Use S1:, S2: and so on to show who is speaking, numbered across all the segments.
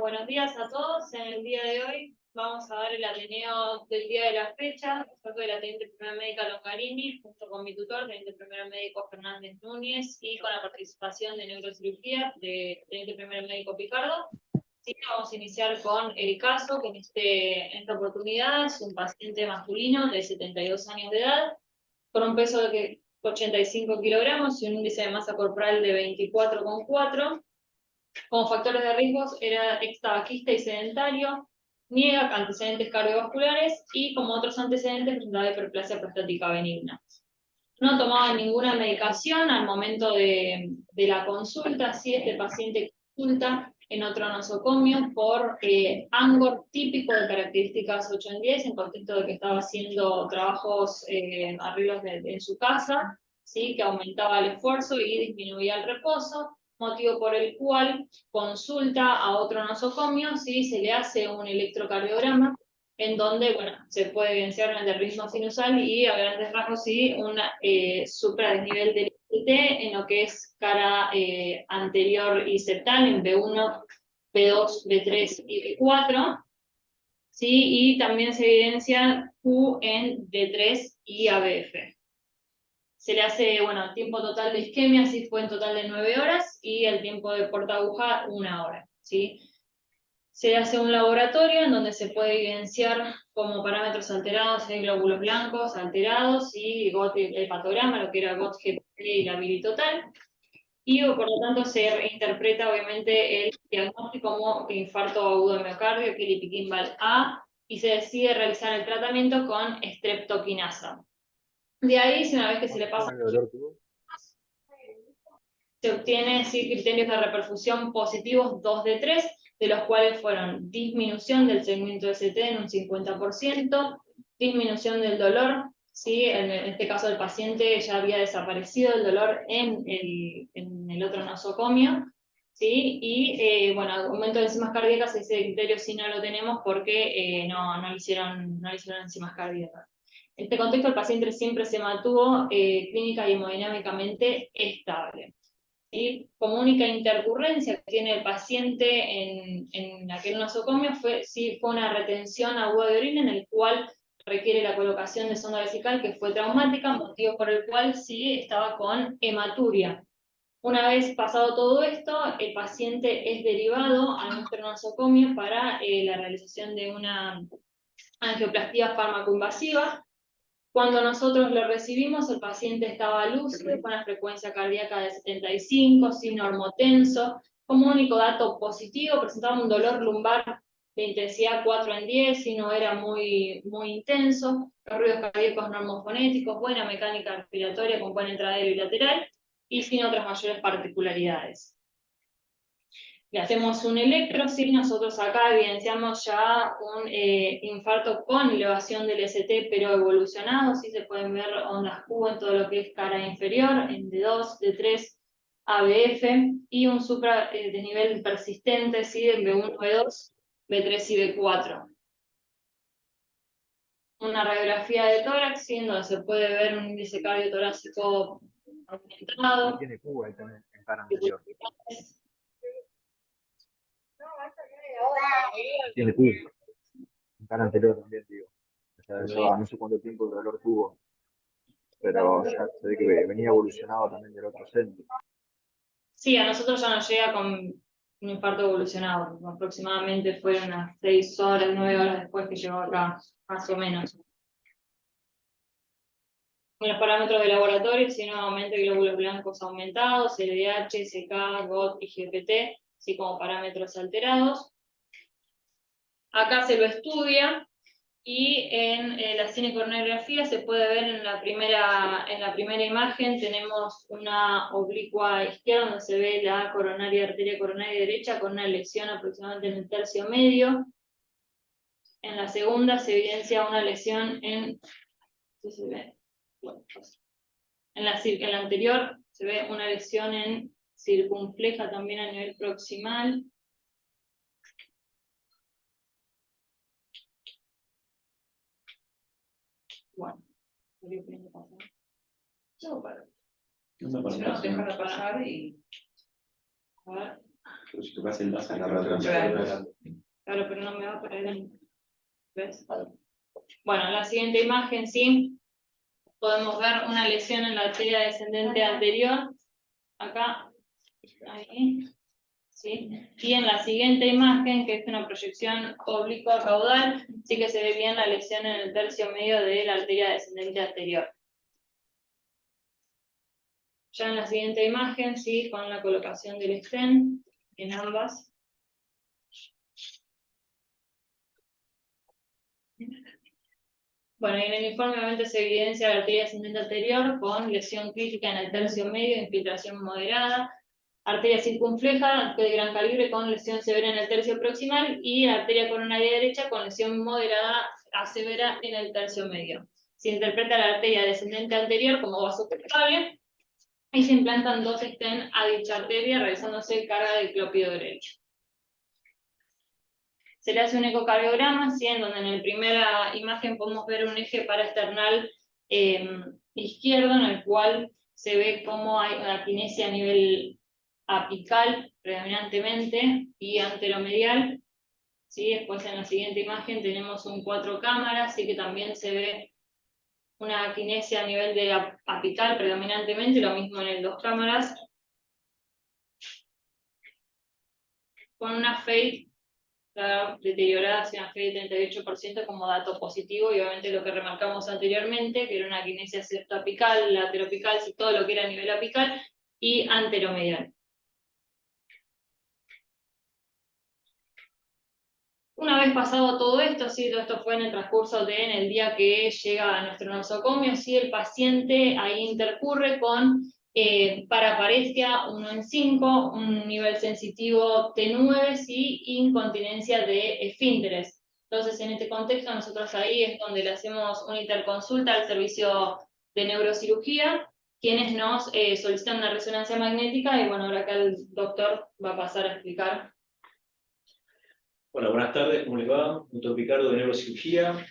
S1: buenos días a todos. En el día de hoy vamos a dar el ateneo del día de la fecha. Yo soy la teniente primera médica Longarini, junto con mi tutor, teniente primero médico Fernández Núñez, y con la participación de neurocirugía de teniente primero médico Picardo. Sí, vamos a iniciar con el caso, que en esta oportunidad es un paciente masculino de 72 años de edad, con un peso de 85 kilogramos y un índice de masa corporal de 24,4. Como factores de riesgos era ex-tabaquista y sedentario, niega antecedentes cardiovasculares y como otros antecedentes presentaba hiperplasia prostática benigna. No tomaba ninguna medicación al momento de la consulta. Sí, este paciente consulta en otro nosocomio por ANGOR típico de características 8 en 10, en contexto de que estaba haciendo trabajos, arreglos en su casa, ¿sí? Que aumentaba el esfuerzo y disminuía el reposo, motivo por el cual consulta a otro nosocomio, ¿sí? Se le hace un electrocardiograma en donde, bueno, se puede evidenciar un aterrismo sinusal y a grandes rasgos sí una supradesnivel del IT en lo que es cara anterior y septal en B1, B2, B3 y B4, ¿sí? Y también se evidencia Q en D3 y ABF. Se le hace, bueno, tiempo total de isquemia, sí fue en total de 9 horas, y el tiempo de porta-aguja 1 hora, ¿sí? Se hace un laboratorio en donde se puede evidenciar como parámetros alterados, hay glóbulos blancos alterados y el hepatograma, lo que era GOT, GPT y la bilitotal. Y por lo tanto se reinterpreta obviamente el diagnóstico como infarto agudo de miocardio, Pili-Picking-Ball A, y se decide realizar el tratamiento con streptokinasa. De ahí, si una vez que se le pasa, se obtiene criterios de reperfusión positivos 2 de 3, de los cuales fueron disminución del segmento ST en un 50%, disminución del dolor, ¿sí? En este caso el paciente ya había desaparecido el dolor en el otro nosocomio, ¿sí? Y bueno, aumento de enzimas cardíacas, ese criterio sí no lo tenemos porque no le hicieron enzimas cardíacas. En este contexto el paciente siempre se mantuvo clínica y hemodinámicamente estable. Y como única intercurrencia que tiene el paciente en aquel nosocomio fue una retención aguda de orina, en el cual requiere la colocación de sonda vesical, que fue traumática, motivo por el cual sí estaba con hematuria. Una vez pasado todo esto, el paciente es derivado a nuestro nosocomio para la realización de una angioplastía fármaco-invasiva. Cuando nosotros lo recibimos, el paciente estaba lúcido, con una frecuencia cardíaca de 75, sin normotenso. Como único dato positivo, presentaba un dolor lumbar de intensidad 4 en 10 y no era muy intenso. Los ruidos cardíacos normofonéticos, buena mecánica respiratoria con buen entradero y lateral, y sin otras mayores particularidades. Le hacemos un electro, sí, nosotros acá evidenciamos ya un infarto con elevación del ST, pero evolucionado, sí se pueden ver ondas Q en todo lo que es cara inferior, en D2, D3, ABF, y un supradesnivel persistente, sí, en B1, B2, B3 y B4. Una radiografía de tórax, sí, en donde se puede ver un índice cardiotorácico aumentado.
S2: Tiene Q ahí también en cara anterior. Tiene Q en cara anterior también, digo. O sea, eso, no sé cuánto tiempo de dolor tuvo, pero ya se ve que venía evolucionado también del otro centro.
S1: Sí, a nosotros ya nos llega con un infarto evolucionado. Aproximadamente fueron unas 6 horas, 9 horas después que llegó acá, más o menos. Con los parámetros de laboratorio, sí, nuevamente glóbulos blancos aumentados, LDH, SK, GOT y GPT, así como parámetros alterados. Acá se lo estudia, y en la cinecoronariografía se puede ver en la primera imagen, tenemos una oblicua izquierda donde se ve la arteria coronaria derecha con una lesión aproximadamente en el tercio medio. En la segunda se evidencia una lesión en la anterior se ve una lesión en circunfleja también a nivel proximal. Bueno, no, para. Si no, dejar de pasar y. A ver.
S3: Pero si tocas el láser, la retransmisión.
S1: Claro, pero no me va por ahí. ¿Ves? Bueno, la siguiente imagen, sí, podemos ver una lesión en la arteria descendente anterior. Acá, ahí, ¿sí? Y en la siguiente imagen, que es una proyección oblicua caudal, sí que se ve bien la lesión en el tercio medio de la arteria descendente anterior. Ya en la siguiente imagen, sí, con la colocación del stent en ambas. Bueno, y en el informe obviamente se evidencia la arteria descendente anterior con lesión crítica en el tercio medio, infiltración moderada, arteria circunfleja de gran calibre con lesión severa en el tercio proximal y la arteria coronaria derecha con lesión moderada a severa en el tercio medio. Se interpreta la arteria descendente anterior como vasoconstrictable y se implantan 2 stents a dicha arteria realizándose carga de clópido derecho. Se le hace un ecocardiograma, ¿sí? En donde en la primera imagen podemos ver un eje paraesternal izquierdo, en el cual se ve cómo hay una quinesia a nivel apical predominantemente y anteromedial. ¿Sí? Después en la siguiente imagen tenemos un 4 cámaras, así que también se ve una quinesia a nivel de apical predominantemente, lo mismo en el 2 cámaras, con una FATE deteriorada hacia una FATE de 38% como dato positivo, y obviamente lo que remarcamos anteriormente, que era una quinesia septoapical, lateroapical, todo lo que era a nivel apical, y anteromedial. Una vez pasado todo esto, sí, todo esto fue en el transcurso en el día que llega a nuestro nosocomio, sí, el paciente ahí intercurre con paraparesia 1 en 5, un nivel sensitivo T9, sí, incontinencia de esfínteres. Entonces, en este contexto, nosotros ahí es donde le hacemos una interconsulta al servicio de neurocirugía, quienes nos solicitan una resonancia magnética, y bueno, ahora acá el doctor va a pasar a explicar.
S4: Hola, buenas tardes, ¿cómo les va? Doctor Picardo de Neurocirugía.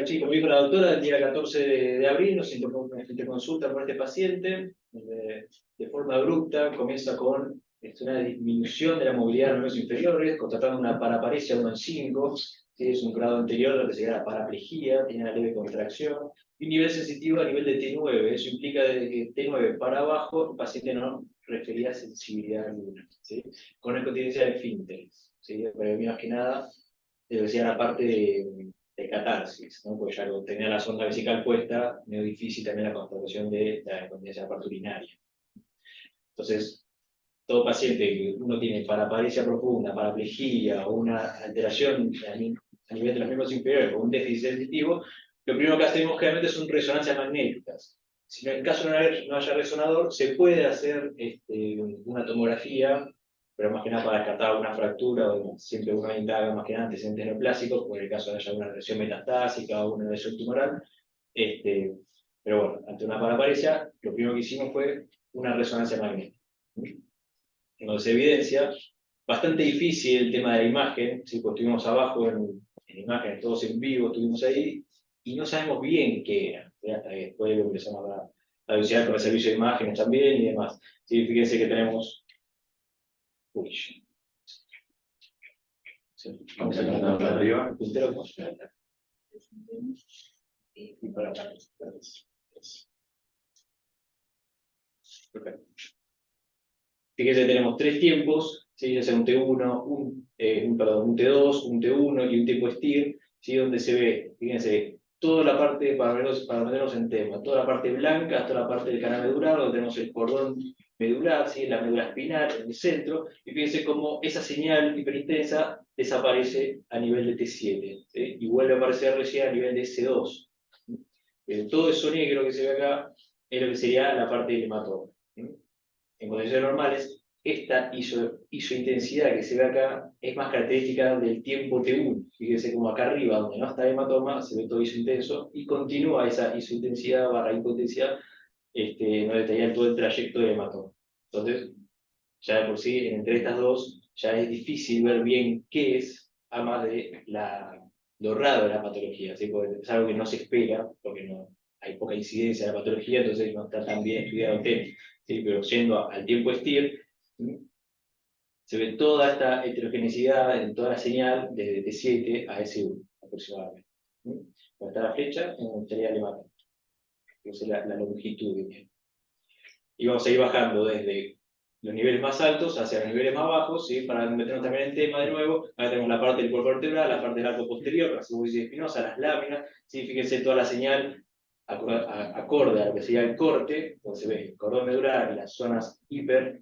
S4: Sí, como dijo la doctora, el día 14 de abril nos interconsulta con este paciente. De forma abrupta comienza con una disminución de la movilidad de los miembros inferiores, constatando una paraparesia 1 en 5, ¿sí? Es un grado anterior de lo que se llama paraplegia, tiene una leve contracción, y un nivel sensitivo a nivel de T9. Eso implica de que T9 para abajo, el paciente no refería sensibilidad alguna, ¿sí? Con incontinencia de esfínteres, ¿sí? Pero más que nada, decía la parte de catarsis, ¿no? Porque ya lo tenía la sonda vesical puesta, medio difícil también la constatación de la incontinencia de la parte urinaria. Entonces, todo paciente que uno tiene paraparesia profunda, paraplegia o una alteración a nivel de los miembros inferiores o un déficit sensitivo, lo primero que hacemos generalmente son resonancias magnéticas. Si en el caso no haya resonador, se puede hacer una tomografía, pero más que nada para descartar una fractura, o siempre uno indaga más que nada antecedentes neoplásicos, por el caso de haya una lesión metastásica o una lesión tumoral. Pero bueno, ante una paraparesia, lo primero que hicimos fue una resonancia magnética. En donde se evidencia, bastante difícil el tema de la imagen, ¿sí? Pues estuvimos abajo en imágenes, todos en vivo, estuvimos ahí, y no sabemos bien qué era, ¿sí? Hasta que después empezamos a anunciar con el servicio de imágenes también y demás. ¿Sí? Fíjense que tenemos... Uy. Sí.
S3: Vamos a tratar para arriba.
S4: Puntero con... Y para acá. Perfecto. Fíjense, tenemos 3 tiempos, ¿sí? Ya sea un T1, un T2, un T1 y un tiempo STIR, ¿sí? Donde se ve, fíjense, toda la parte, para meternos en tema, toda la parte blanca, toda la parte del canal medular, donde tenemos el cordón medular, ¿sí? La médula espinal en el centro, y fíjense cómo esa señal hiperintensa desaparece a nivel de T7, ¿sí? Y vuelve a aparecer recién a nivel de S2. Todo eso negro que se ve acá es lo que sería la parte del hematoma. En condiciones normales, esta isointensidad que se ve acá es más característica del tiempo T1. Fíjense como acá arriba, donde no está el hematoma, se ve todo isointenso, y continúa esa isointensidad barra impotencia, no detalla todo el trayecto del hematoma. Entonces, ya de por sí, entre estas dos, ya es difícil ver bien qué es, a más de lo raro de la patología, ¿sí? Porque es algo que no se espera, porque no hay poca incidencia de la patología, entonces no está tan bien estudiado el tema. ¿Sí? Pero yendo al tiempo STIR, se ve toda esta heterogeneidad en toda la señal desde T7 a S1 aproximadamente. Donde está la flecha, en donde estaría el hematoma, que es la longitud que tiene. Y vamos a ir bajando desde los niveles más altos hacia los niveles más bajos, ¿sí? Para meternos también en el tema de nuevo. Acá tenemos la parte del cuerpo vertebral, la parte del arco posterior, la subficie espinosa, las láminas, ¿sí? Fíjense toda la señal acorde a lo que sería el corte, donde se ve el cordón medular y las zonas hiper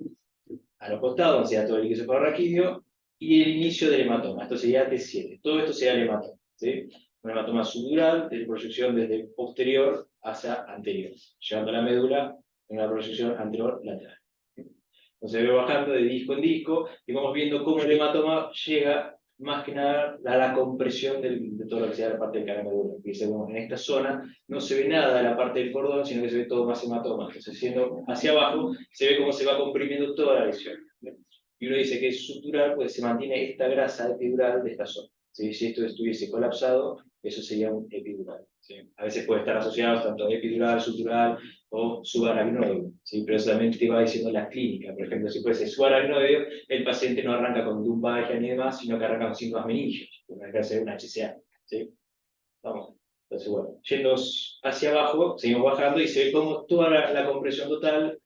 S4: a los costados, donde sería todo el líquido cefalorraquídeo, y el inicio del hematoma. Esto sería T7. Todo esto sería el hematoma, ¿sí? Un hematoma subdural de proyección desde posterior hacia anterior, llegando a la médula en una proyección anterior-lateral. Entonces ve bajando de disco en disco y vamos viendo cómo el hematoma llega más que nada a la compresión de todo lo que sea la parte del canal medular. Y según en esta zona no se ve nada de la parte del cordón, sino que se ve todo más hematoma. Entonces, siendo hacia abajo, se ve cómo se va comprimiendo toda la lesión. Y uno dice que es sutural, pues se mantiene esta grasa epidural de esta zona. ¿Sí? Si esto estuviese colapsado, eso sería un epidural. ¿Sí? A veces puede estar asociado tanto a epidural, sutural o subaracnoideo, ¿sí? Pero eso también te va diciendo la clínica. Por ejemplo, si fuese subaracnoideo, el paciente no arranca con lumbalgia ni demás, sino que arranca con síntomas meningios, que no que hacer una HCA. ¿Sí? Vamos. Entonces, bueno, yendo hacia abajo, seguimos bajando y se ve como toda la compresión total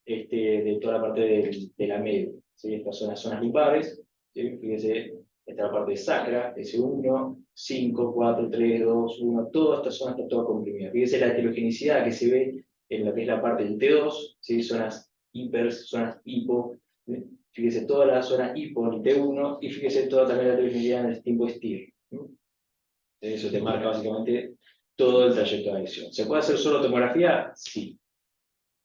S4: de toda la parte de la médula. ¿Sí? Estas son las zonas lumbares, ¿sí? Fíjense, esta es la parte sacra, S1, 5, 4, 3, 2, 1, toda esta zona está toda comprimida. Fíjense la heterogeneidad que se ve en lo que es la parte del T2, ¿sí? Zonas hiper, zonas hipo, ¿sí? Fíjese toda la zona hipo en el T1 y fíjese toda también la heterogeneidad en el tipo STIR. Eso te marca básicamente todo el trayecto de adhesión. ¿Se puede hacer solo tomografía? Sí.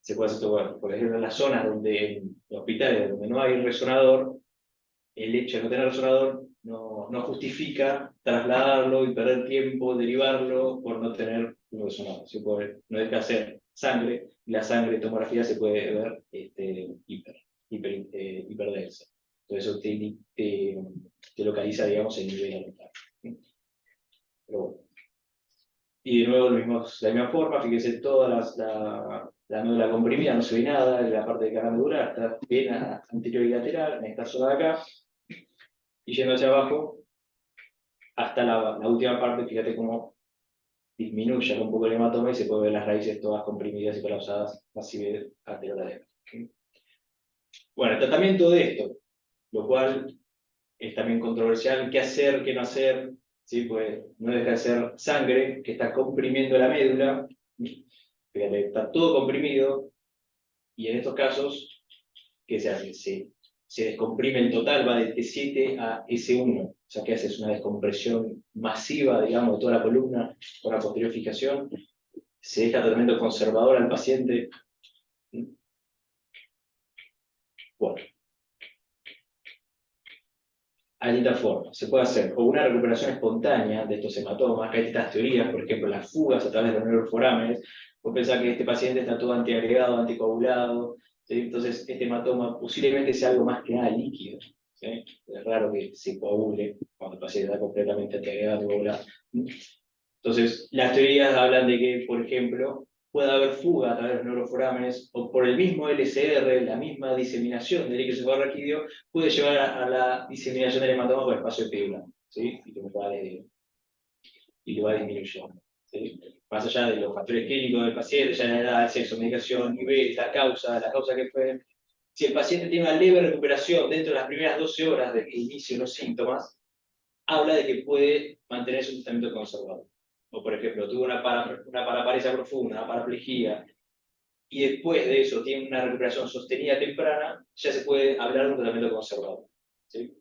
S4: Se puede hacer todo, por ejemplo, en las zonas donde, en hospitales donde no hay resonador, el hecho de no tener resonador no justifica trasladarlo y perder tiempo, derivarlo por no tener un resonador. No deja hacer sangre, y la sangre de tomografía se puede ver hiperdensa. Entonces eso te localiza, digamos, el nivel anormal. Pero bueno. Y de nuevo, de la misma forma, fíjense toda la médula comprimida, no se ve nada, en la parte de cara medular, está bien anterior y lateral, en esta zona de acá, y yendo hacia abajo, hasta la última parte, fíjate cómo disminuye un poco el hematoma y se puede ver las raíces todas comprimidas y colapsadas, así anterior a lateral. Bueno, el tratamiento de esto, lo cual es también controversial, qué hacer, qué no hacer, ¿sí? Pues no deja de ser sangre que está comprimiendo la médula, fíjate, está todo comprimido, y en estos casos, ¿qué se hace? Se descomprime el total, va de T7 a S1, o sea, ¿qué hace? Es una descompresión masiva, digamos, de toda la columna, con la posterior fijación, se deja tratamiento conservador al paciente. Bueno, hay distintas formas. Se puede hacer o una recuperación espontánea de estos hematomas, que hay estas teorías, por ejemplo, las fugas a través de los neuroforámenes. Vos pensás que este paciente está todo antiagregado, anticoagulado, ¿sí? Entonces este hematoma posiblemente sea algo más que nada líquido. ¿Sí? Es raro que se coagule cuando el paciente está completamente antiagregado, anticoagulado. Entonces, las teorías hablan de que, por ejemplo, puede haber fuga a través de los neuroforámenes, o por el mismo LCR, la misma diseminación del líquido cefalorraquídeo, puede llevar a la diseminación del hematoma por el espacio epidural, ¿sí? Y lo va disminuyendo. ¿Sí? Más allá de los factores clínicos del paciente, ya la edad, el sexo, medicación, nivel, la causa que fue. Si el paciente tiene una leve recuperación dentro de las primeras 12 horas de que inicie los síntomas, habla de que puede mantener su tratamiento conservador. O por ejemplo, tuvo una paraparesia profunda, una paraplegia, y después de eso tiene una recuperación sostenida temprana, ya se puede hablar de un tratamiento conservador. ¿Sí?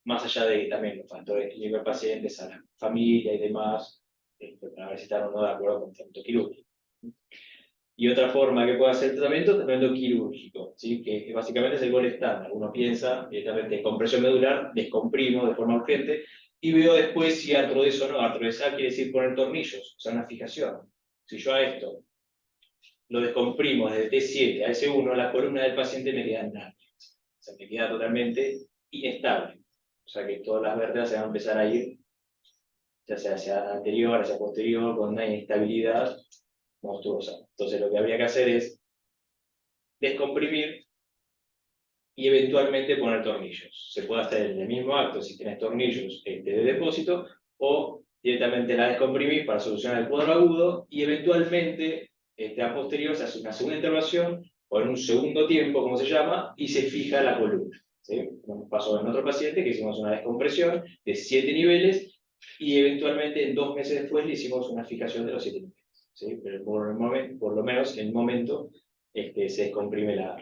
S4: Más allá de también los factores clínicos del paciente, a la familia y demás, para ver si están o no de acuerdo con el tratamiento quirúrgico. Y otra forma que puede hacer el tratamiento quirúrgico, ¿sí? Que básicamente es el gol estándar. Uno piensa directamente en compresión medular, descomprimo de forma urgente, y veo después si artrodeso o no. Artrodesar quiere decir poner tornillos, o sea, una fijación. Si yo a esto lo descomprimo desde T7 a S1, la columna del paciente me queda nada. O sea, me queda totalmente inestable. O sea que todas las vértebras se van a empezar a ir, ya sea hacia anterior, hacia posterior, con una inestabilidad monstruosa. Entonces lo que habría que hacer es descomprimir y eventualmente poner tornillos. Se puede hacer en el mismo acto si tienes tornillos de depósito, o directamente la descomprimís para solucionar el cuadro agudo, y eventualmente a posterior se hace una segunda intervención, o en un segundo tiempo, como se llama, y se fija la columna. ¿Sí? Como pasó en otro paciente, que hicimos una descompresión de 7 niveles, y eventualmente 2 meses después le hicimos una fijación de los 7 niveles. ¿Sí? Pero por lo menos en el momento se descomprime la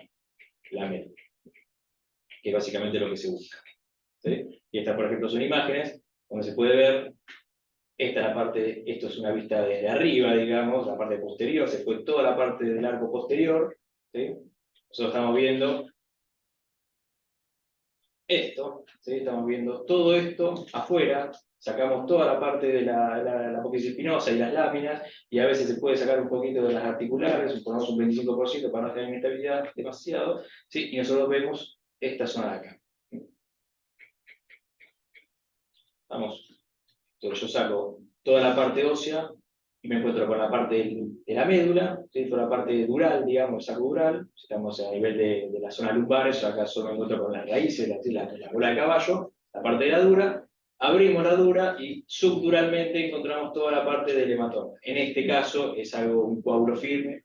S4: médula, que es básicamente lo que se busca. ¿Sí? Y estas, por ejemplo, son imágenes donde se puede ver, esta es la parte, esto es una vista desde arriba, digamos, la parte posterior, se fue toda la parte del arco posterior. ¿Sí? Nosotros estamos viendo esto, ¿sí? Estamos viendo todo esto afuera, sacamos toda la parte de la apófisis espinosa y las láminas, y a veces se puede sacar un poquito de las articulares, ponemos un 25% para no tener inestabilidad demasiado, ¿sí? Y nosotros vemos esta zona de acá. Vamos, entonces yo saco toda la parte ósea y me encuentro con la parte de la médula, ¿sí? Toda la parte dural, digamos, el saco dural, estamos a nivel de la zona lumbar, yo acá solo me encuentro con las raíces, la bola de caballo, la parte de la dura, abrimos la dura y subduralmente encontramos toda la parte del hematoma. En este caso es algo, un coágulo firme.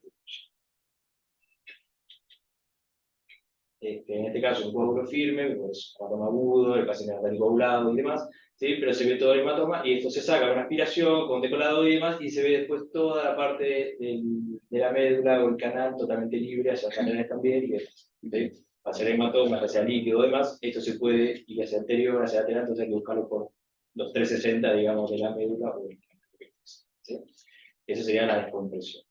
S4: En este caso un coágulo firme, pues hematoma agudo, el paciente está coagulado y demás, ¿sí? Pero se ve todo el hematoma y esto se saca con aspiración, con decolado y demás, y se ve después toda la parte de la médula o el canal totalmente libre, hacia canales también, y demás, ¿sí? Hacia el hematoma, hacia líquido o demás, esto se puede ir hacia anterior, hacia lateral, entonces hay que buscarlo por los 360, digamos, de la médula o el canal, ¿sí? Esa sería la descompresión.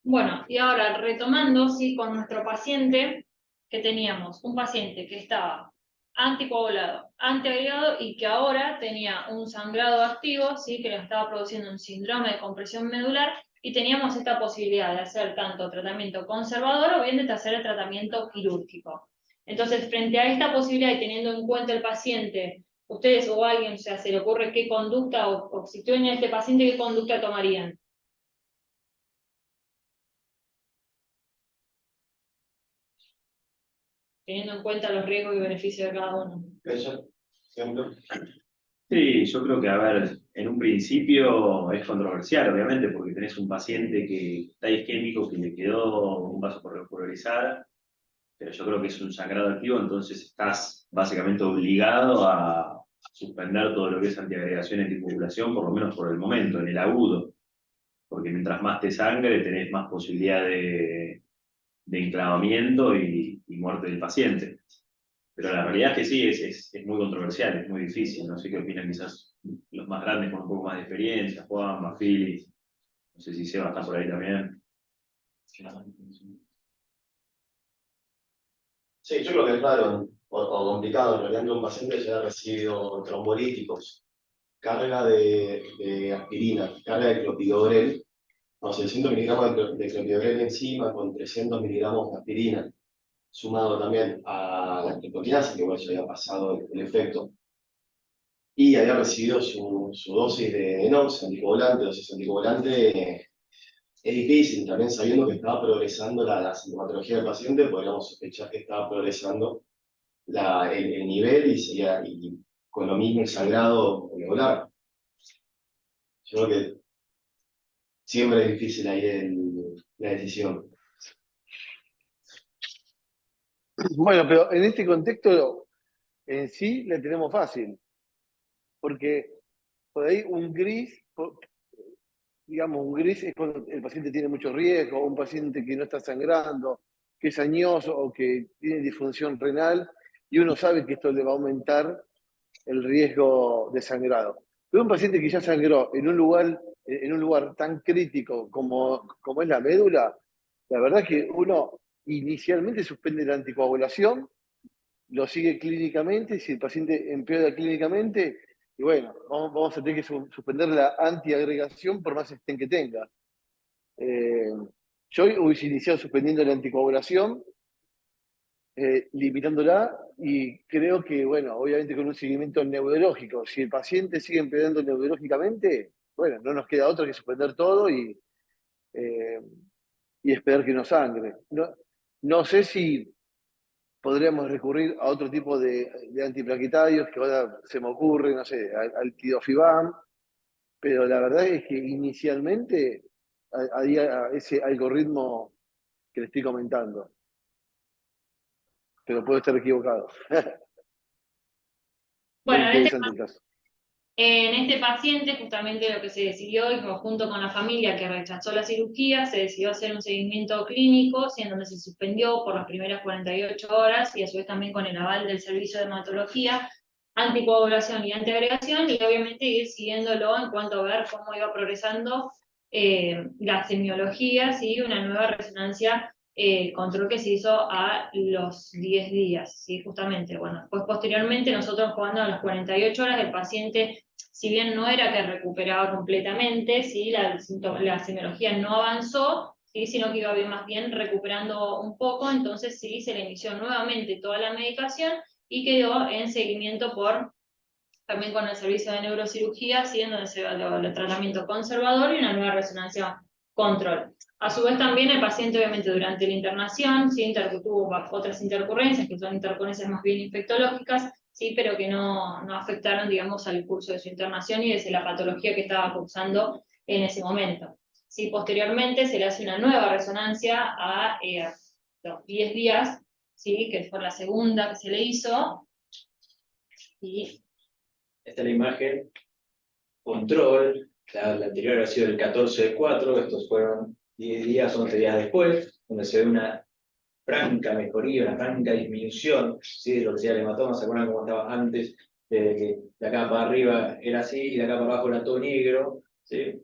S1: Bueno, y ahora retomando, sí, con nuestro paciente, que teníamos un paciente que estaba anticoagulado, antiagregado y que ahora tenía un sangrado activo, sí, que le estaba produciendo un síndrome de compresión medular, y teníamos esta posibilidad de hacer tanto tratamiento conservador o bien de hacer el tratamiento quirúrgico. Entonces, frente a esta posibilidad y teniendo en cuenta el paciente, ustedes o alguien, o sea, se le ocurre qué conducta, o si tienen este paciente, qué conducta tomarían. Teniendo en cuenta los riesgos y beneficios de cada uno.
S3: Eso, ejemplo.
S5: Sí, yo creo que, a ver, en un principio es controversial, obviamente, porque tenés un paciente que está isquémico, que le quedó un vaso por repolarizar, pero yo creo que es un sangrado activo, entonces estás básicamente obligado a suspender todo lo que es antiagregación y anticoagulación, por lo menos por el momento, en el agudo, porque mientras más te sangre, tenés más posibilidad de enclavamiento y muerte del paciente. Pero la realidad es que sí, es muy controversial, es muy difícil. No sé qué opinan quizás los más grandes con un poco más de experiencia, Juan, Mafili, no sé si Seba está por ahí también.
S6: Sí, yo creo que es raro o complicado en realidad que un paciente haya recibido trombolíticos, carga de aspirina, carga de clopidogrel, no, 600 miligramos de clopidogrel encima con 300 miligramos de aspirina, sumado también a la criptoquinasa, que bueno, ya había pasado el efecto, y había recibido su dosis de NOx, anticoagulante, dosis anticoagulante. Es difícil, también sabiendo que estaba progresando la sintomatología del paciente, podríamos sospechar que estaba progresando el nivel y con lo mismo el sangrado molecular. Yo creo que siempre es difícil ahí la decisión.
S7: Bueno, pero en este contexto en sí le tenemos fácil, porque por ahí digamos, un gris es cuando el paciente tiene mucho riesgo, un paciente que no está sangrando, que es añoso o que tiene disfunción renal, y uno sabe que esto le va a aumentar el riesgo de sangrado. Pero un paciente que ya sangró en un lugar tan crítico como es la médula, la verdad que uno inicialmente suspende la anticoagulación, lo sigue clínicamente, si el paciente empeora clínicamente, y bueno, vamos a tener que suspender la antiagregación por más estén que tenga. Yo hubiese iniciado suspendiendo la anticoagulación, limitándola, y creo que, bueno, obviamente con un seguimiento neurológico. Si el paciente sigue empeorando neurológicamente, bueno, no nos queda otra que suspender todo y y esperar que no sangre. No sé si podríamos recurrir a otro tipo de antiplaquetarios que ahora se me ocurre, no sé, al Tidofibam, pero la verdad es que inicialmente haría ese algoritmo que le estoy comentando, pero puedo estar equivocado. Muy
S1: Bueno,
S7: interesante el caso.
S1: en este paciente, justamente lo que se decidió, y junto con la familia que rechazó la cirugía, se decidió hacer un seguimiento clínico, siendo donde se suspendió por las primeras 48 horas y a su vez también con el aval del servicio de hematología, anticoagulación y antiagregación, y obviamente ir siguiéndolo en cuanto a ver cómo iba progresando las semiologías y una nueva resonancia, control que se hizo a los 10 días, ¿sí? Justamente, bueno, pues posteriormente nosotros cuando a las 48 horas el paciente, si bien no era que recuperaba completamente, ¿sí? La semiología no avanzó, ¿sí? Sino que iba bien, más bien recuperando un poco, entonces sí se le inició nuevamente toda la medicación y quedó en seguimiento también con el servicio de neurocirugía, siendo el tratamiento conservador y una nueva resonancia control. A su vez también el paciente obviamente durante la internación sí tuvo otras intercurrencias, que son intercurrencias más bien infectológicas, sí, pero que no afectaron, digamos, al curso de su internación y desde la patología que estaba cursando en ese momento. Sí, posteriormente se le hace una nueva resonancia a los 10 días, sí, que fue la segunda que se le hizo, y
S4: Esta es la imagen control, la anterior ha sido el 14/4, estos fueron 10 días, 11 días después, donde se ve una franca mejoría, una franca disminución, ¿sí? De lo que sea el hematoma. ¿Se acuerdan cómo estaba antes? De que de acá para arriba era así y de acá para abajo era todo negro, ¿sí?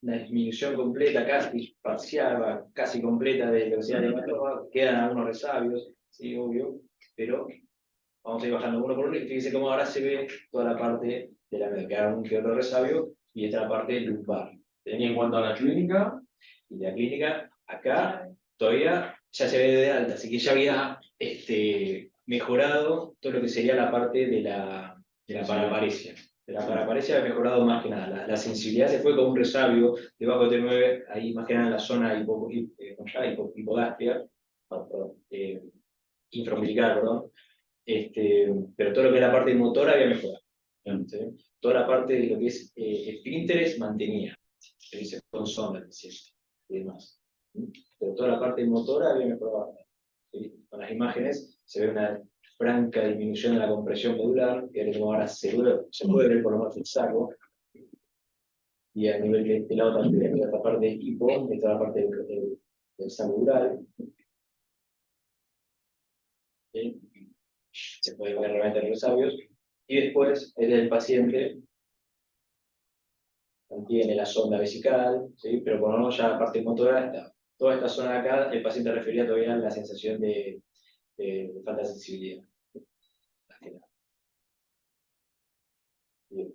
S4: Una disminución completa, casi parcial, casi completa de lo que sea el hematoma. Quedan algunos resabios, ¿sí? Obvio, pero vamos a ir bajando uno por uno y fíjense cómo ahora se ve toda la parte de la media, queda un que otro resabio y esta es la parte lumbar. Y en cuanto a la clínica, y la clínica, acá todavía ya se ve de alta, así que ya había mejorado todo lo que sería la parte de la paraparesia. De la paraparesia ha mejorado más que nada. La sensibilidad se fue con un resabio debajo de T9, ahí más que nada en la zona hipogástrica, infraumbilical, perdón. Pero todo lo que es la parte motora había mejorado. ¿Sí? Toda la parte de lo que es esfínteres mantenía, se dice con sonda y demás. Pero toda la parte motora había mejorado. ¿Sí? Con las imágenes se ve una franca disminución de la compresión medular, que ahora se puede ver por lo menos el saco. Y a nivel de este lado también, esta parte hipo, esta la parte del saco dural. ¿Sí? Se puede ver realmente los resabios, y después el paciente mantiene la sonda vesical, ¿sí? Pero por lo menos ya la parte motora, toda esta zona de acá, el paciente refería todavía a la sensación de falta de sensibilidad. Bien.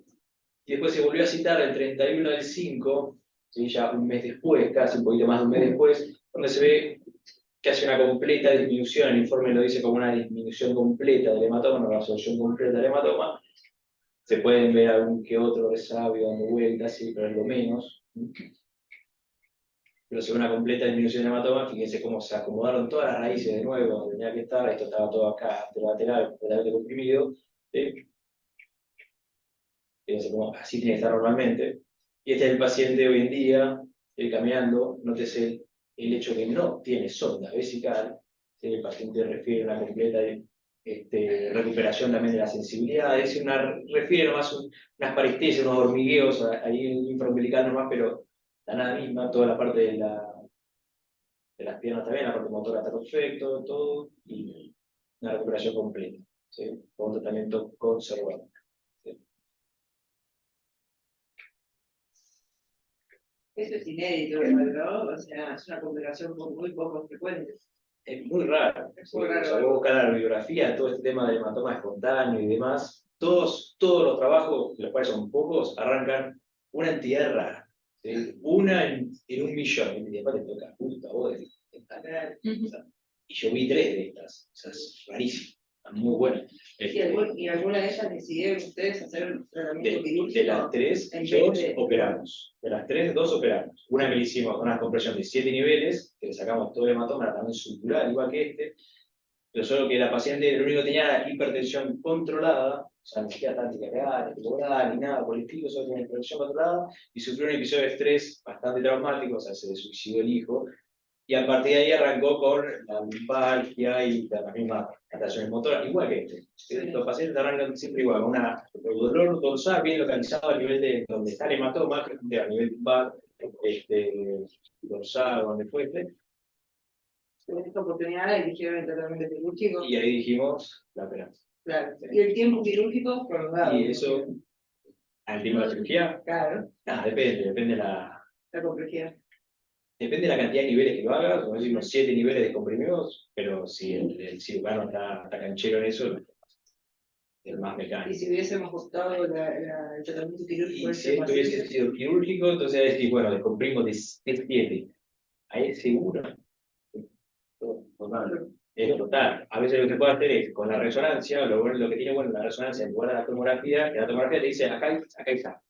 S4: Y después se volvió a citar el 31/5, ¿sí? Ya un mes después, casi un poquito más de un mes después, donde se ve que hace una completa disminución, el informe lo dice como una disminución completa del hematoma, una resolución completa del hematoma. Se pueden ver algún que otro resabio dando vueltas, sí, pero es lo menos. Pero se ve una completa disminución del hematoma, fíjense cómo se acomodaron todas las raíces de nuevo, donde tenía que estar, esto estaba todo acá, lateral, completamente comprimido. Fíjense cómo así tiene que estar normalmente. Y este es el paciente hoy en día, caminando, nótese el hecho que no tiene sonda vesical, ¿sí? El paciente refiere a una completa recuperación también de la sensibilidad, es decir, refiere más unas parestesias, unos hormigueos ahí en el infraumbilical nomás, pero la nada misma, toda la parte de las piernas también, la parte motora está perfecto, todo, y una recuperación completa, ¿sí? Con un tratamiento conservador. ¿Sí?
S8: Eso es inédito, ¿no? O sea, es una combinación muy poco frecuente.
S4: Es muy raro.
S8: Es muy raro.
S4: O sea, vos buscas la bibliografía, todo este tema del hematoma espontáneo y demás, todos los trabajos, los cuales son pocos, arrancan una entidad rara. ¿Sí? Una en 1.000.000. Y después te toca justo a vos. Y yo vi 3 de estas. O sea, es rarísimo. muy buena.
S8: ¿Y alguna de ellas decidieron ustedes hacer un tratamiento
S4: De las
S8: quirúrgico?
S4: 3,
S8: en vez
S4: 2
S8: de-
S4: operamos. De las 3, 2 operamos. Una que le hicimos una compresión de 7 niveles, que le sacamos todo el hematoma, también sutural, igual que este, pero solo que la paciente lo único que tenía era hipertensión controlada, o sea, ni siquiera táctica real, ni nada por el estilo, solo tenía hipertensión controlada, y sufrió un episodio de estrés bastante traumático, o sea, se le suicidó el hijo, y a partir de ahí arrancó con la lumbalgia y las mismas alteraciones motoras, igual que este. Los pacientes arrancan siempre igual, con un dolor dorsal bien localizado a nivel de donde está el hematoma, a nivel lumbar, dorsal, donde fuese,
S8: En esta oportunidad eligieron el tratamiento quirúrgico.
S4: y ahí dijimos la operación.
S8: Claro. Y el tiempo quirúrgico prolongado.
S4: Y eso, al tiempo de la cirugía,
S8: Claro,
S4: depende la
S8: complejidad.
S4: Depende de la cantidad de niveles que lo hagas, como decimos, 7 niveles descomprimidos, pero si el cirujano está canchero en eso, es más
S8: Y
S4: mecánico.
S8: si hubiésemos optado el tratamiento quirúrgico
S4: Y
S8: de
S4: si
S8: este
S4: esto hubiese
S8: paciente,
S4: sido quirúrgico, entonces decir, bueno, descomprimimos de 7. Ahí es seguro. Total. Es total. A veces lo que se puede hacer es, con la resonancia, lo que tiene bueno la resonancia en lugar de la tomografía, que la tomografía te dice, acá está.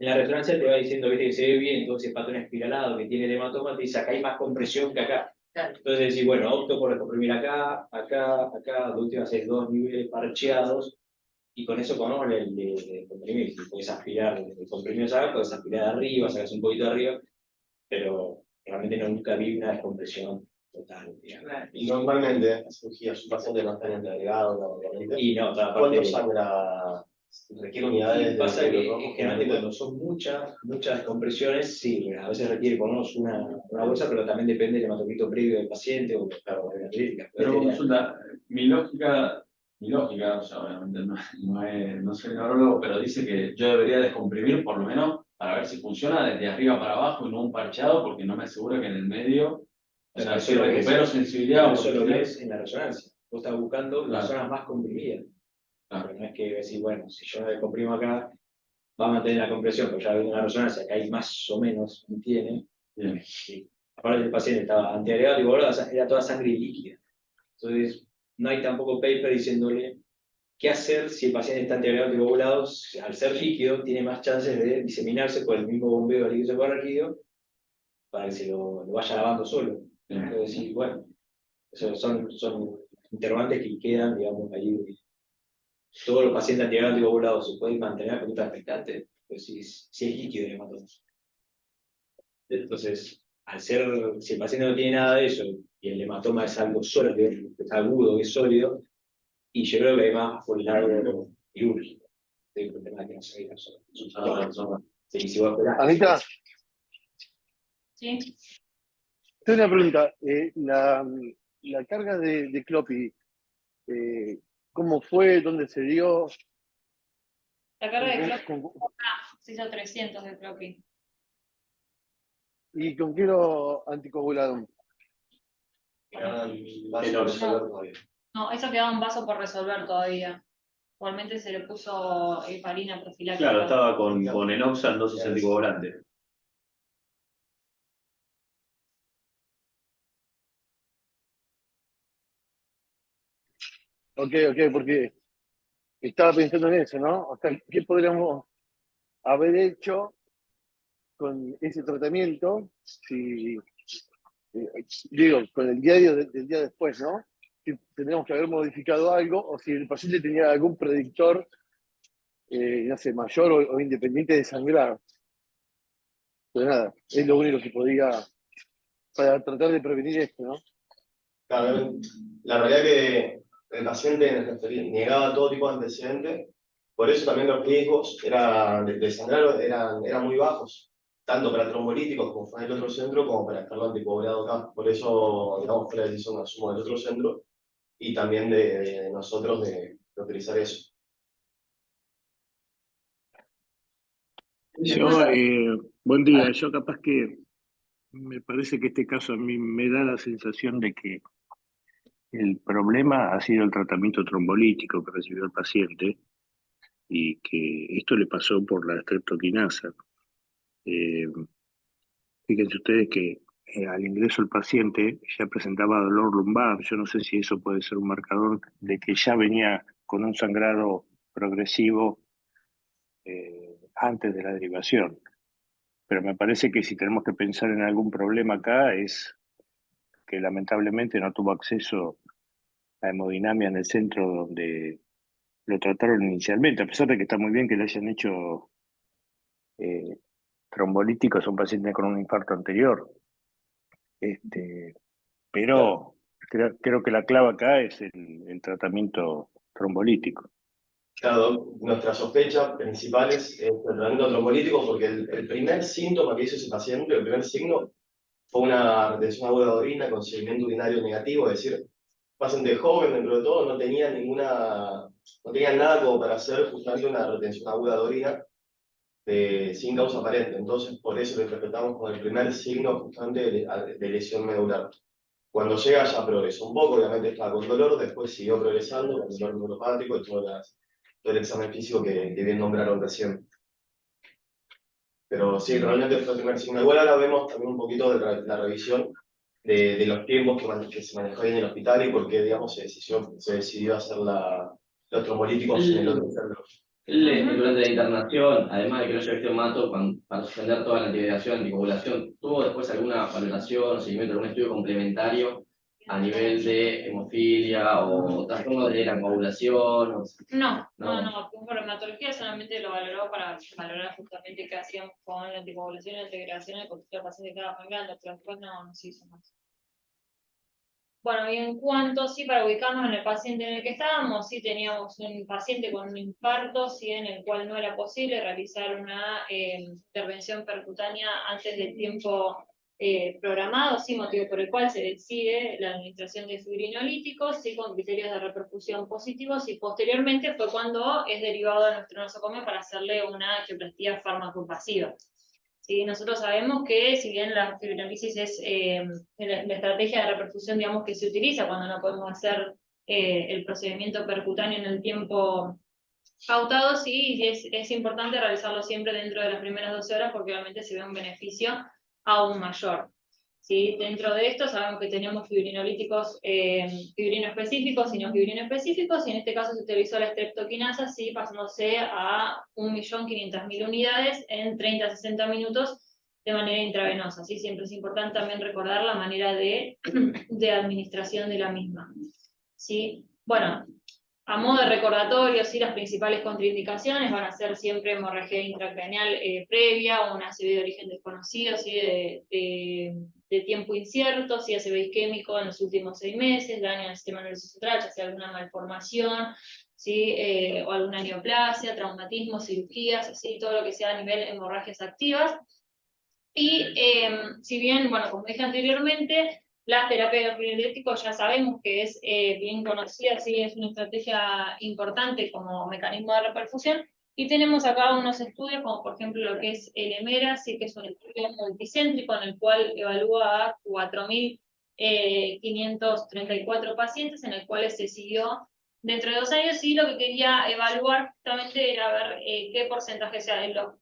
S4: En la resonancia te va diciendo, viste, que se ve bien, todo ese patrón espiralado que tiene el hematoma, te dice, acá hay más compresión que acá.
S8: claro,
S4: Entonces decís, bueno, opto por descomprimir acá, de última hacer 2 niveles parcheados, y con eso con el comprimir, si puedes aspirar desde comprimidos acá, puedes aspirar de arriba, sacas un poquito de arriba, pero realmente nunca vi una descompresión total, digamos.
S8: claro.
S6: Y normalmente, en la cirugía, su paciente no está en el delegado, normalmente.
S4: Y no, toda
S6: ¿Cuánto
S4: parte
S6: sangra? ¿Requiere unidades de
S4: pasa que
S6: hierro, ¿no?
S4: generalmente cuando son muchas descompresiones, sí, a veces requiere por lo menos una bolsa, pero también depende del hematocrito previo del paciente o claro, de la crítica.
S3: Pero consulta, mi lógica, o sea, obviamente no soy neurólogo, pero dice que yo debería descomprimir por lo menos para ver si funciona desde arriba para abajo y no un parcheado, porque no me asegura que en el medio, o sea, si recupero sensibilidad o
S4: eso lo
S3: motricidad.
S4: ves en la resonancia. Vos estás buscando las zonas más comprimidas.
S3: Claro.
S4: Pero no es que decir, bueno, si yo descomprimo acá, va a mantener la compresión, pero ya veo en la resonancia que hay más o menos, tiene.
S3: Bien.
S4: Sí. Aparte el paciente estaba antiagregado y volado, era toda sangre líquida. Entonces, no hay tampoco paper diciéndole qué hacer si el paciente está antiagregado y volado, al ser líquido, tiene más chances de diseminarse por el mismo bombeo de líquido subarráquido para que se lo vaya lavando solo. Entonces, sí, bueno, eso son interrogantes que quedan, digamos, ahí. Todos los pacientes antiagregados y ovulados se pueden mantener con conducta expectante, pues si es líquido el hematoma. Entonces, si el paciente no tiene nada de eso y el hematoma es algo sólido, es agudo, es sólido, y yo creo que hay más por el lado quirúrgico. El tema de que no se ve solo. Sí, si vos esperás.
S7: Anita,
S1: ¿Sí?
S7: tengo una pregunta. La carga de Clopi, ¿cómo fue? ¿Dónde se dio?
S1: La carga de Clopi
S7: ¿Con-
S1: se hizo 300 de Clopi.
S7: ¿Y con qué lo anticoagularon?
S1: No, eso quedaba un vaso por resolver todavía. Igualmente se le puso heparina profiláctica.
S5: Claro, estaba con Enoxan, dosis anticoagulante.
S7: Ok, porque estaba pensando en eso, ¿no? O sea, ¿qué podríamos haber hecho con ese tratamiento si, digo, con el diario del día después, ¿no? Si tendríamos que haber modificado algo o si el paciente tenía algún predictor, no sé, mayor o independiente de sangrar. Pero nada, es lo único que podía para tratar de prevenir esto, ¿no?
S6: Claro, la realidad que el paciente negaba todo tipo de antecedentes, por eso también los riesgos de sangrar eran muy bajos, tanto para trombolíticos como fue en el otro centro, como para estarlo anticoagulado acá. Por eso, digamos, fue la decisión de asumo del otro centro y también de nosotros de utilizar eso.
S9: Buen día. Yo capaz que me parece que este caso a mí me da la sensación de que el problema ha sido el tratamiento trombolítico que recibió el paciente y que esto le pasó por la streptoquinasa. Fíjense ustedes que al ingreso del paciente ya presentaba dolor lumbar. Yo no sé si eso puede ser un marcador de que ya venía con un sangrado progresivo antes de la derivación. Pero me parece que si tenemos que pensar en algún problema acá es que lamentablemente no tuvo acceso a hemodinamia en el centro donde lo trataron inicialmente, a pesar de que está muy bien que le hayan hecho trombolíticos a un paciente con un infarto anterior. Pero creo que la clave acá es el tratamiento trombolítico.
S6: Claro, nuestra sospecha principal es el tratamiento trombolítico porque el primer síntoma que hizo ese paciente, el primer signo, fue una retención aguda de orina con seguimiento urinario negativo, es decir, paciente joven dentro de todo, no tenía nada como para hacer justamente una retención aguda de orina sin causa aparente. Entonces, por eso lo interpretamos como el primer signo justamente de lesión medular. Cuando llega ya progresó un poco, obviamente estaba con dolor, después siguió progresando con dolor neuropático y todo el examen físico que bien nombraron recién. Pero sí, realmente fue el primer signo. Igual ahora vemos también un poquito de la revisión de los tiempos que se manejó ahí en el hospital y por qué, digamos, se decidió hacer los trombolíticos en el otro centro.
S10: Durante la internación, además de que no haya visto mato para suspender toda la antivibración, anticoagulación, ¿tuvo después alguna valoración o seguimiento, algún estudio complementario a nivel de hemofilia o trastorno de la coagulación?
S1: No, por hematología solamente lo valoró para valorar justamente qué hacíamos con la anticoagulación y la integración en el contexto del paciente que estaba sangrando, pero después no se hizo más. Bueno, y en cuanto, sí, para ubicarnos en el paciente en el que estábamos, sí teníamos un paciente con un infarto, sí, en el cual no era posible realizar una intervención percutánea antes del tiempo programado, sí, motivo por el cual se decide la administración de fibrinolíticos, sí, con criterios de reperfusión positivos, y posteriormente fue cuando es derivado a nuestro nosocomio para hacerle una angioplastía farmacopasiva. ¿Sí? Nosotros sabemos que si bien la fibrinolisis es la estrategia de reperfusión, digamos, que se utiliza cuando no podemos hacer el procedimiento percutáneo en el tiempo pautado, sí, es importante realizarlo siempre dentro de las primeras 12 horas porque obviamente se ve un beneficio aún mayor. ¿Sí? Dentro de esto sabemos que tenemos fibrinolíticos fibrinoespecíficos y no fibrinoespecíficos, y en este caso se utilizó la streptokinasa, ¿sí? Pasándose a 1.500.000 unidades en 30 a 60 minutos de manera intravenosa. ¿Sí? Siempre es importante también recordar la manera de administración de la misma. ¿Sí? Bueno, a modo de recordatorio, sí, las principales contraindicaciones van a ser siempre hemorragia intracraneal previa, una ACV de origen desconocido, ¿sí? de tiempo incierto, si ACV isquémico en los últimos 6 meses, daño al sistema nervioso central, ya sea alguna malformación, ¿sí? O alguna neoplasia, traumatismo, cirugías, ¿sí? Todo lo que sea a nivel hemorragias activas. Y si bien, bueno, como dije anteriormente, la terapia de fibrinolíticos ya sabemos que es bien conocida, sí, es una estrategia importante como mecanismo de reperfusión, y tenemos acá unos estudios, como por ejemplo lo que es el EMERA, sí, que es un estudio multicéntrico en el cual evalúa a 4.534 pacientes, en el cual se siguió dentro de 2 años, y lo que quería evaluar justamente era ver qué porcentaje, sea de los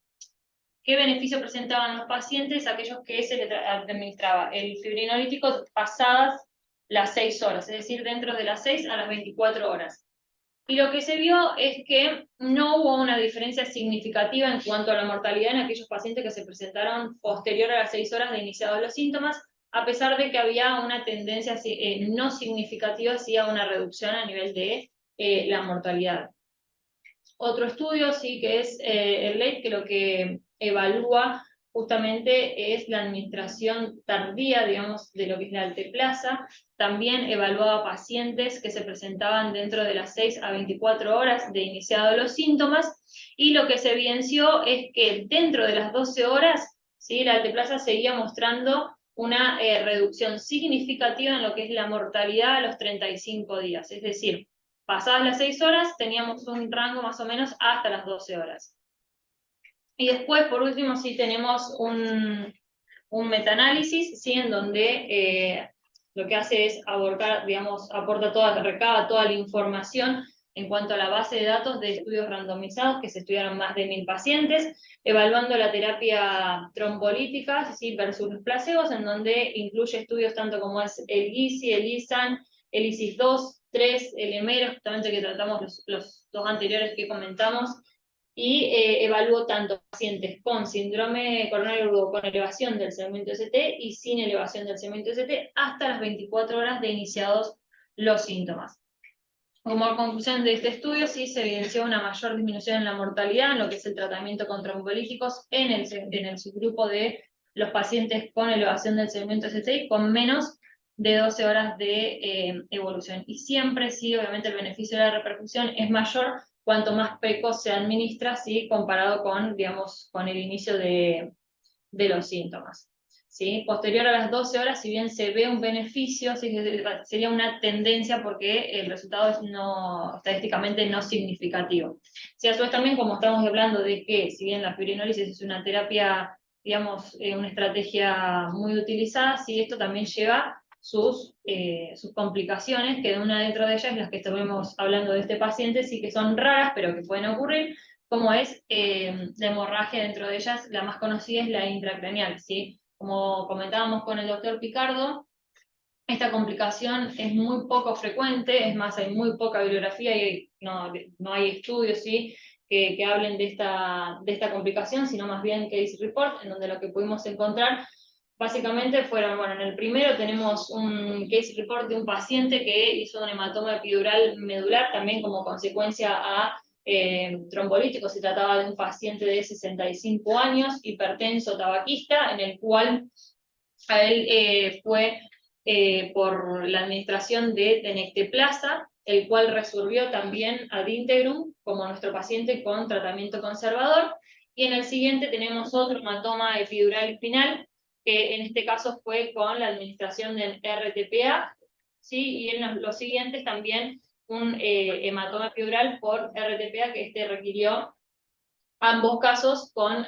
S1: ¿qué beneficio presentaban los pacientes, aquellos que se les administraba el fibrinolítico pasadas las 6 horas, es decir, dentro de las 6 a las 24 horas? Y lo que se vio es que no hubo una diferencia significativa en cuanto a la mortalidad en aquellos pacientes que se presentaron posterior a las 6 horas de iniciados los síntomas, a pesar de que había una tendencia no significativa hacia una reducción a nivel de la mortalidad. Otro estudio, sí, que es el LATE, que lo que evalúa justamente es la administración tardía, digamos, de lo que es la alteplasa. También evaluaba pacientes que se presentaban dentro de las 6 a 24 horas de iniciados los síntomas, y lo que se evidenció es que dentro de las 12 horas, ¿sí? La alteplasa seguía mostrando una reducción significativa en lo que es la mortalidad a los 35 días, es decir, pasadas las 6 horas teníamos un rango más o menos hasta las 12 horas. Y después, por último, sí tenemos un metaanálisis, ¿sí? En donde lo que hace es abordar, digamos, recaba toda la información en cuanto a la base de datos de estudios randomizados, que se estudiaron más de 1000 pacientes, evaluando la terapia trombolítica, ¿sí?, versus los placebos, en donde incluye estudios tanto como es el GISI, el ISAN, el ISIS-2, 3, el EMERO, justamente que tratamos los dos anteriores que comentamos, y evaluó tanto pacientes con síndrome coronario agudo con elevación del segmento ST y sin elevación del segmento ST hasta las 24 horas de iniciados los síntomas. Como conclusión de este estudio, sí se evidenció una mayor disminución en la mortalidad en lo que es el tratamiento con trombolíticos en el subgrupo de los pacientes con elevación del segmento ST con menos de 12 horas de evolución. Y siempre, sí, obviamente el beneficio de la repercusión es mayor cuanto más precoz se administra, ¿sí?, comparado con, digamos, con el inicio de los síntomas. ¿Sí? Posterior a las 12 horas, si bien se ve un beneficio, ¿sí?, sería una tendencia porque el resultado es estadísticamente no significativo. Sí, a su vez también, como estamos hablando de que, si bien la fibrinólisis es una terapia, digamos, una estrategia muy utilizada, sí, esto también lleva sus complicaciones, que una dentro de ellas, las que estuvimos hablando de este paciente, sí que son raras, pero que pueden ocurrir, como es la hemorragia. Dentro de ellas, la más conocida es la intracraneal, ¿sí? Como comentábamos con el doctor Picardo, esta complicación es muy poco frecuente, es más, hay muy poca bibliografía y no hay estudios, ¿sí?, que hablen de esta complicación, sino más bien case report, en donde lo que pudimos encontrar básicamente fueron, bueno, en el primero tenemos un case report de un paciente que hizo un hematoma epidural medular, también como consecuencia a trombolítico. Se trataba de un paciente de 65 años, hipertenso, tabaquista, en el cual a él fue por la administración de tenecteplasa, el cual resolvió también ad integrum, como nuestro paciente con tratamiento conservador. Y en el siguiente tenemos otro hematoma epidural espinal, que en este caso fue con la administración del RTPA, ¿sí? Y en los siguientes también un hematoma epidural por RTPA, que requirió ambos casos con,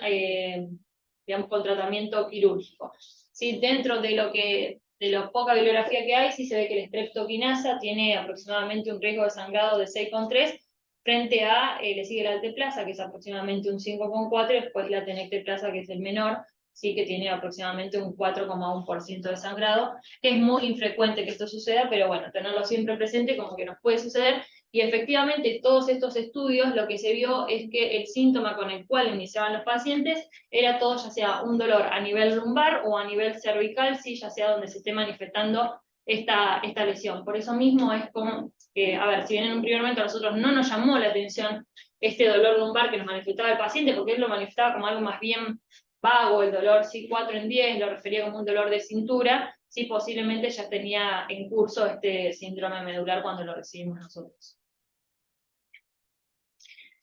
S1: digamos, con tratamiento quirúrgico. ¿Sí? Dentro de lo poca bibliografía que hay, sí se ve que la streptokinasa tiene aproximadamente un riesgo de sangrado de 6,3, frente a, le sigue la alteplasa, que es aproximadamente un 5,4, y después la tenecteplasa, que es el menor, sí, que tiene aproximadamente un 4,1% de sangrado, que es muy infrecuente que esto suceda, pero bueno, tenerlo siempre presente como que nos puede suceder. Y efectivamente, todos estos estudios, lo que se vio es que el síntoma con el cual iniciaban los pacientes era todo, ya sea un dolor a nivel lumbar o a nivel cervical, sí, ya sea donde se esté manifestando esta lesión. Por eso mismo es como, a ver, si bien en un primer momento a nosotros no nos llamó la atención este dolor lumbar que nos manifestaba el paciente, porque él lo manifestaba como algo más bien vago, el dolor, sí, 4 en 10, lo refería como un dolor de cintura, sí, posiblemente ya tenía en curso este síndrome medular cuando lo recibimos nosotros.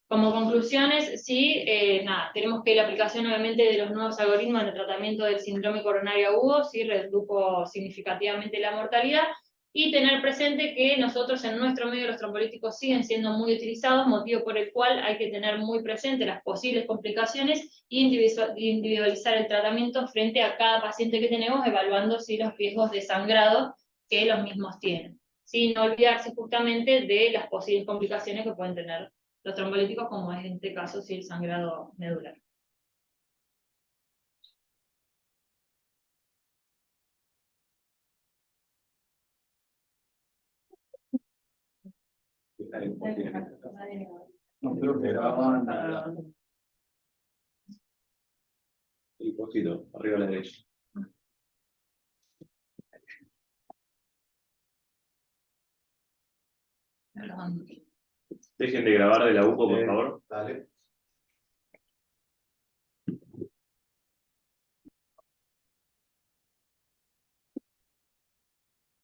S1: Como conclusiones, sí, nada, tenemos que la aplicación obviamente de los nuevos algoritmos de tratamiento del síndrome coronario agudo, sí, redujo significativamente la mortalidad, y tener presente que nosotros en nuestro medio los trombolíticos siguen siendo muy utilizados, motivo por el cual hay que tener muy presente las posibles complicaciones e individualizar el tratamiento frente a cada paciente que tenemos, evaluando sí, los riesgos de sangrado que los mismos tienen. Sin olvidarse justamente de las posibles complicaciones que pueden tener los trombolíticos, como es en este caso sí, el sangrado medular.
S3: No creo que grababan nada. Y poquito, arriba a la derecha.
S5: Dejen de grabar de la UPO, por favor.
S6: Dale.